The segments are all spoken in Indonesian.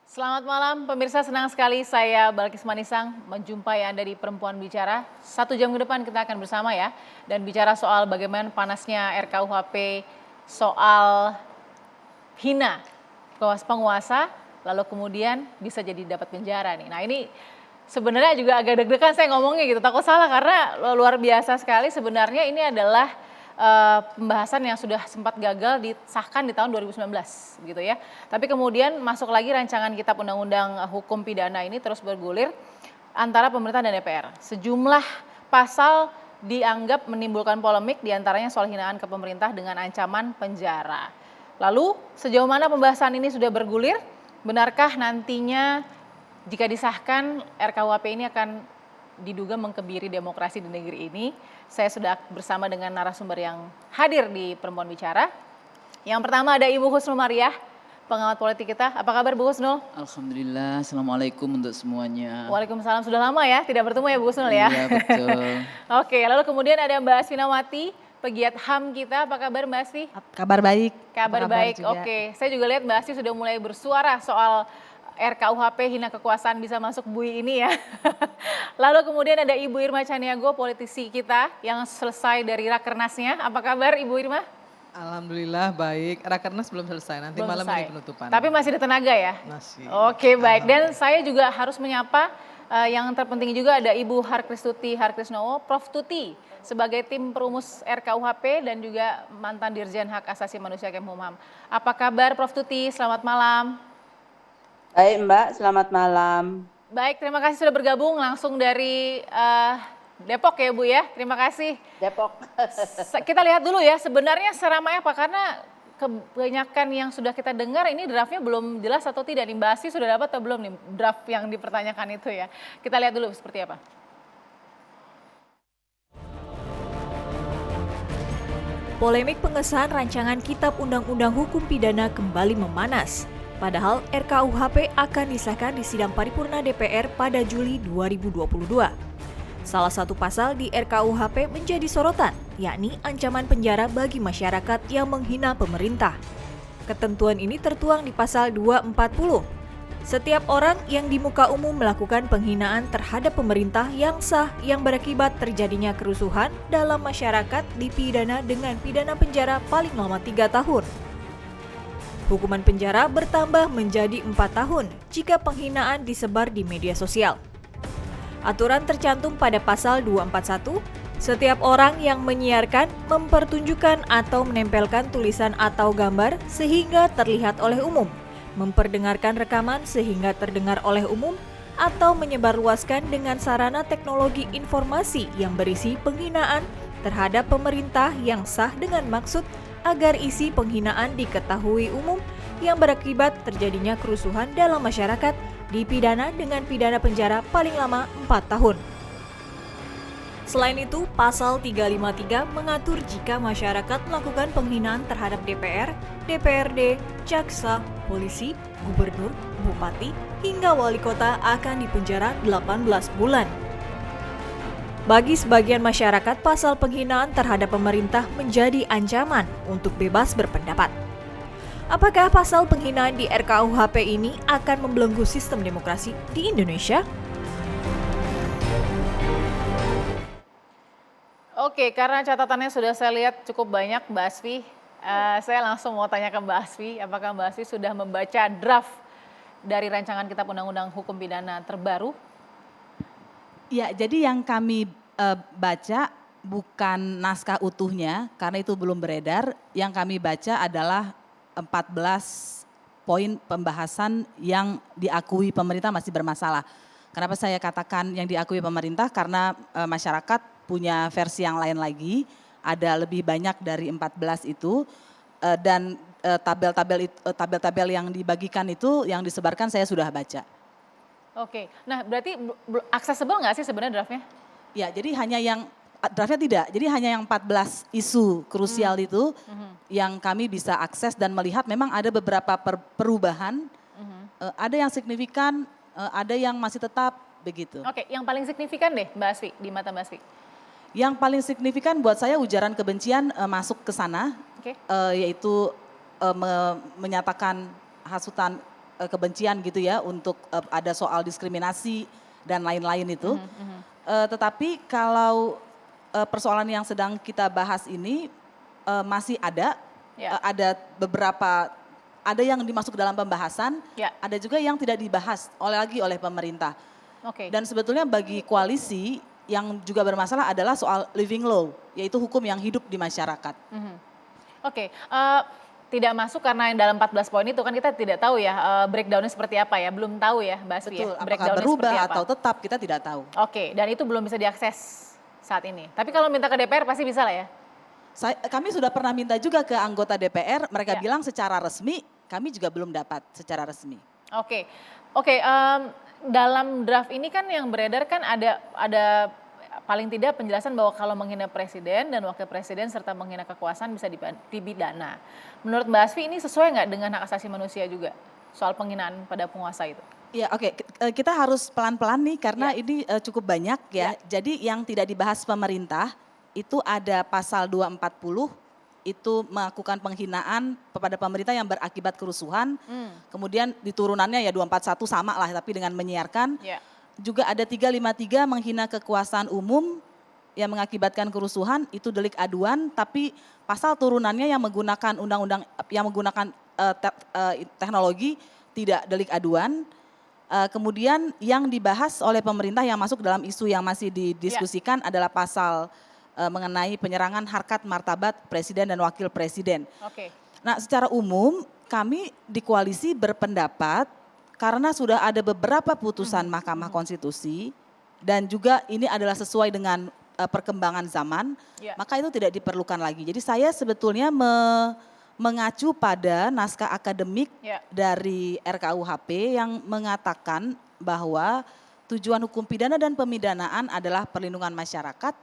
Selamat malam pemirsa, senang sekali saya Balkis Manisang menjumpai Anda di Perempuan Bicara. 1 jam ke depan kita akan bersama ya dan bicara soal bagaimana panasnya RKUHP soal hina penguasa lalu kemudian bisa jadi dapat penjara nih. Nah ini sebenarnya juga agak deg-degan saya ngomongnya gitu, takut salah karena luar biasa sekali. Sebenarnya ini adalah pembahasan yang sudah sempat gagal disahkan di tahun 2019 gitu ya. Tapi kemudian masuk lagi rancangan kitab undang-undang hukum pidana ini terus bergulir antara pemerintah dan DPR. Sejumlah pasal dianggap menimbulkan polemik, diantaranya soal hinaan ke pemerintah dengan ancaman penjara. Lalu sejauh mana pembahasan ini sudah bergulir? Benarkah nantinya jika disahkan RKUHP ini akan diduga mengkebiri demokrasi di negeri ini? Saya sudah bersama dengan narasumber yang hadir di Perempuan Bicara. Yang pertama ada Ibu Husnul Mariah, pengamat politik kita. Apa kabar Bu Husnul? Alhamdulillah, Assalamualaikum untuk semuanya. Waalaikumsalam, sudah lama ya tidak bertemu ya Bu Husnul ya? Iya betul. Oke, lalu kemudian ada Mbak Asfinawati, pegiat HAM kita. Apa kabar Mbak Asfi? Kabar baik. Kabar baik, juga. oke. Saya juga lihat Mbak Asfi sudah mulai bersuara soal RKUHP hina kekuasaan bisa masuk bui ini ya. Lalu kemudian ada Ibu Irma Caniago, politisi kita yang selesai dari rakernasnya. Apa kabar Ibu Irma? Alhamdulillah baik. Rakernas belum selesai, nanti Belum malam selesai. ini penutupan. Tapi masih ada tenaga ya? Masih. Oke baik, dan saya juga harus menyapa yang terpenting juga ada Ibu Harkristuti Harkrisnowo, Prof Tuti sebagai tim perumus RKUHP dan juga mantan Dirjen Hak Asasi Manusia Kemhumham. Apa kabar Prof Tuti? Selamat malam. Baik Mbak, selamat malam. Baik, terima kasih sudah bergabung langsung dari Depok ya Bu ya, terima kasih. Depok. Kita lihat dulu ya sebenarnya seramai apa, karena kebanyakan yang sudah kita dengar ini draftnya belum jelas atau tidak nih. Mbak Asfi sudah dapat atau belum nih draft yang dipertanyakan itu ya. Kita lihat dulu seperti apa. Polemik pengesahan rancangan Kitab Undang-Undang Hukum Pidana kembali memanas. Padahal RKUHP akan disahkan di sidang paripurna DPR pada Juli 2022. Salah satu pasal di RKUHP menjadi sorotan, yakni ancaman penjara bagi masyarakat yang menghina pemerintah. Ketentuan ini tertuang di pasal 240. Setiap orang yang di muka umum melakukan penghinaan terhadap pemerintah yang sah yang berakibat terjadinya kerusuhan dalam masyarakat dipidana dengan pidana penjara paling lama 3 tahun. Hukuman penjara bertambah menjadi 4 tahun jika penghinaan disebar di media sosial. Aturan tercantum pada pasal 241, setiap orang yang menyiarkan, mempertunjukkan atau menempelkan tulisan atau gambar sehingga terlihat oleh umum, memperdengarkan rekaman sehingga terdengar oleh umum, atau menyebarluaskan dengan sarana teknologi informasi yang berisi penghinaan terhadap pemerintah yang sah dengan maksud agar isi penghinaan diketahui umum yang berakibat terjadinya kerusuhan dalam masyarakat dipidana dengan pidana penjara paling lama 4 tahun. Selain itu, pasal 353 mengatur jika masyarakat melakukan penghinaan terhadap DPR, DPRD, jaksa, polisi, gubernur, bupati, hingga wali kota akan dipenjara 18 bulan. Bagi sebagian masyarakat, pasal penghinaan terhadap pemerintah menjadi ancaman untuk bebas berpendapat. Apakah pasal penghinaan di RKUHP ini akan membelenggu sistem demokrasi di Indonesia? Oke, karena catatannya sudah saya lihat cukup banyak Mbak Asfi, saya langsung mau tanya ke Mbak Asfi, apakah Mbak Asfi sudah membaca draft dari rancangan Kitab Undang-Undang Hukum Pidana terbaru? Ya, jadi yang kami baca bukan naskah utuhnya karena itu belum beredar. Yang kami baca adalah 14 poin pembahasan yang diakui pemerintah masih bermasalah. Kenapa saya katakan yang diakui pemerintah? Karena masyarakat punya versi yang lain lagi, ada lebih banyak dari 14 itu, dan tabel-tabel yang dibagikan itu, yang disebarkan saya sudah baca. Oke, nah berarti aksesibel nggak sih sebenarnya draftnya? Ya, jadi hanya yang draftnya tidak, jadi hanya yang 14 isu krusial itu yang kami bisa akses dan melihat memang ada beberapa perubahan, ada yang signifikan, ada yang masih tetap begitu. Oke, yang paling signifikan deh Mbak Asfi, di mata Mbak Asfi. Yang paling signifikan buat saya ujaran kebencian masuk ke sana, Oke. yaitu menyatakan hasutan kebencian gitu ya, untuk ada soal diskriminasi dan lain-lain itu. Tetapi kalau persoalan yang sedang kita bahas ini masih ada, ada beberapa, ada yang dimasuk dalam pembahasan, ada juga yang tidak dibahas oleh pemerintah. Dan sebetulnya bagi koalisi yang juga bermasalah adalah soal living law, yaitu hukum yang hidup di masyarakat. Tidak masuk karena yang dalam 14 poin itu kan kita tidak tahu ya breakdownnya seperti apa ya, belum tahu ya Mbak Asfi. Betul, Ya, apakah berubah atau tetap kita tidak tahu. Dan itu belum bisa diakses saat ini. Tapi kalau minta ke DPR pasti bisa lah ya? Kami sudah pernah minta juga ke anggota DPR, mereka bilang secara resmi, kami juga belum dapat secara resmi. Dalam draft ini kan yang beredar kan ada paling tidak penjelasan bahwa kalau menghina presiden dan wakil presiden serta menghina kekuasaan bisa dipidana. Menurut Mbak Asfi ini sesuai nggak dengan hak asasi manusia juga soal penghinaan pada penguasa itu? Ya kita harus pelan-pelan nih karena ini cukup banyak ya. Jadi yang tidak dibahas pemerintah itu ada pasal 240 itu melakukan penghinaan kepada pemerintah yang berakibat kerusuhan. Kemudian di turunannya ya 241 sama lah tapi dengan menyiarkan. Juga ada 353 menghina kekuasaan umum yang mengakibatkan kerusuhan, itu delik aduan, tapi pasal turunannya yang menggunakan undang-undang yang menggunakan teknologi tidak delik aduan. Kemudian yang dibahas oleh pemerintah yang masuk dalam isu yang masih didiskusikan adalah pasal mengenai penyerangan harkat martabat presiden dan wakil presiden. Nah, secara umum kami di koalisi berpendapat karena sudah ada beberapa putusan Mahkamah Konstitusi dan juga ini adalah sesuai dengan perkembangan zaman, maka itu tidak diperlukan lagi. Jadi saya sebetulnya mengacu pada naskah akademik dari RKUHP yang mengatakan bahwa tujuan hukum pidana dan pemidanaan adalah perlindungan masyarakat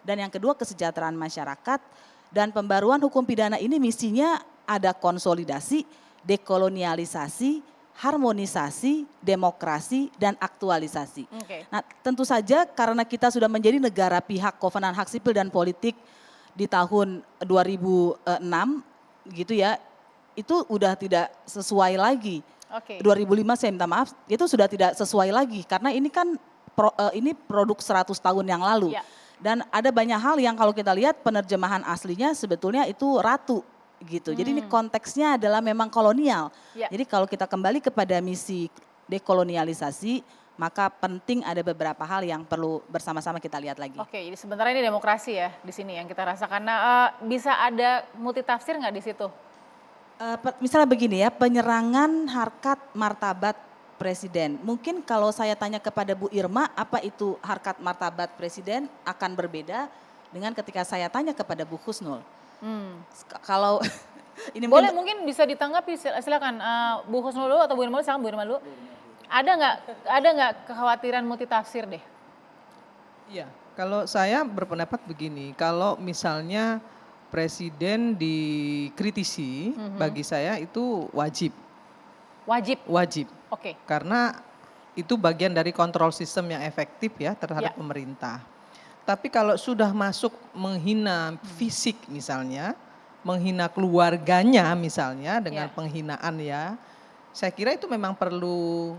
dan yang kedua kesejahteraan masyarakat, dan pembaruan hukum pidana ini misinya ada konsolidasi, dekolonialisasi, harmonisasi, demokrasi, dan aktualisasi. Nah, tentu saja karena kita sudah menjadi negara pihak Kovenan Hak Sipil dan Politik di tahun 2006 gitu ya, itu udah tidak sesuai lagi. 2005 saya minta maaf, itu sudah tidak sesuai lagi karena ini kan ini produk 100 tahun yang lalu. Dan ada banyak hal yang kalau kita lihat penerjemahan aslinya sebetulnya itu ratu gitu. Jadi ini konteksnya adalah memang kolonial. Jadi kalau kita kembali kepada misi dekolonialisasi, maka penting ada beberapa hal yang perlu bersama-sama kita lihat lagi. Jadi sebenarnya ini demokrasi ya di sini yang kita rasakan. Nah, bisa ada multitafsir nggak di situ? Misalnya begini ya, penyerangan harkat martabat presiden. Mungkin kalau saya tanya kepada Bu Irma, apa itu harkat martabat presiden akan berbeda dengan ketika saya tanya kepada Bu Husnul. Kalau ini mungkin bisa ditanggapi, silakan Bu Husnul dulu atau Bu Irma dulu, silakan Bu Irma dulu. Ada nggak kekhawatiran multitafsir deh? Iya, kalau saya berpendapat begini, kalau misalnya presiden dikritisi, bagi saya itu wajib. Wajib. Karena itu bagian dari kontrol sistem yang efektif ya terhadap pemerintah. Tapi kalau sudah masuk menghina fisik misalnya, menghina keluarganya misalnya dengan penghinaan ya, saya kira itu memang perlu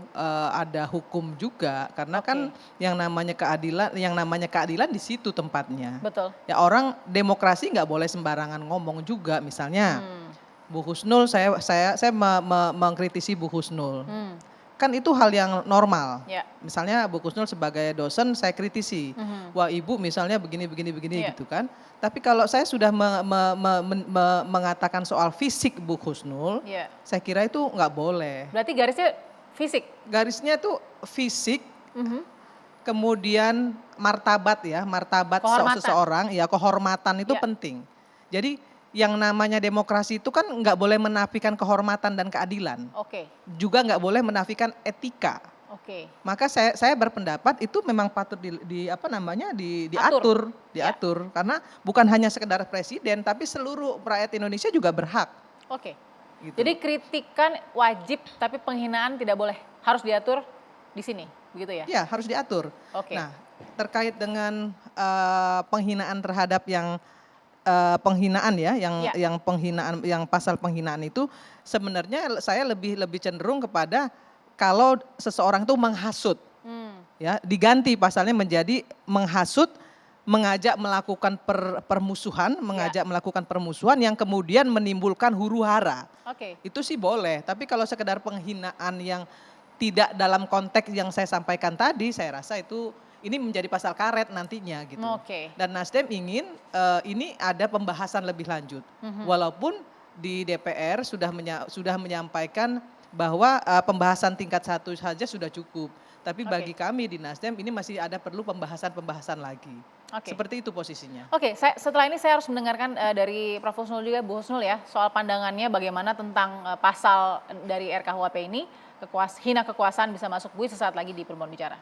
ada hukum juga karena kan yang namanya keadilan di situ tempatnya. Ya orang demokrasi nggak boleh sembarangan ngomong juga misalnya. Bu Husnul, saya mengkritisi Bu Husnul. Kan itu hal yang normal. Misalnya Bu Husnul sebagai dosen saya kritisi. Wah ibu misalnya begini gitu kan. Tapi kalau saya sudah mengatakan soal fisik Bu Husnul, saya kira itu nggak boleh. Berarti garisnya fisik? Garisnya tuh fisik, kemudian martabat ya, martabat seseorang, ya kehormatan itu penting. Jadi yang namanya demokrasi itu kan nggak boleh menafikan kehormatan dan keadilan. Juga nggak boleh menafikan etika. Maka saya berpendapat itu memang patut diatur karena bukan hanya sekedar presiden tapi seluruh rakyat Indonesia juga berhak. Gitu. Jadi kritikan wajib tapi penghinaan tidak boleh, harus diatur di sini, begitu ya? Ya harus diatur. Nah terkait dengan penghinaan terhadap yang penghinaan ya, Ya. yang penghinaan, yang pasal penghinaan itu sebenarnya saya lebih cenderung kepada kalau seseorang itu menghasut, ya diganti pasalnya menjadi menghasut, mengajak melakukan permusuhan, mengajak melakukan permusuhan yang kemudian menimbulkan huru-hara. Oke. Itu sih boleh, tapi kalau sekedar penghinaan yang tidak dalam konteks yang saya sampaikan tadi, saya rasa itu ini menjadi pasal karet nantinya gitu. Oke. Dan Nasdem ingin ini ada pembahasan lebih lanjut. Walaupun di DPR sudah menyampaikan bahwa pembahasan tingkat 1 saja sudah cukup. Tapi bagi kami di Nasdem ini masih ada perlu pembahasan lagi. Oke. Seperti itu posisinya. Oke, setelah ini saya harus mendengarkan dari Prof. Husnul juga, Bu Husnul ya, soal pandangannya bagaimana tentang pasal dari RKUHP ini, hina kekuasaan bisa masuk. Bu, sesaat lagi di Perempuan Bicara.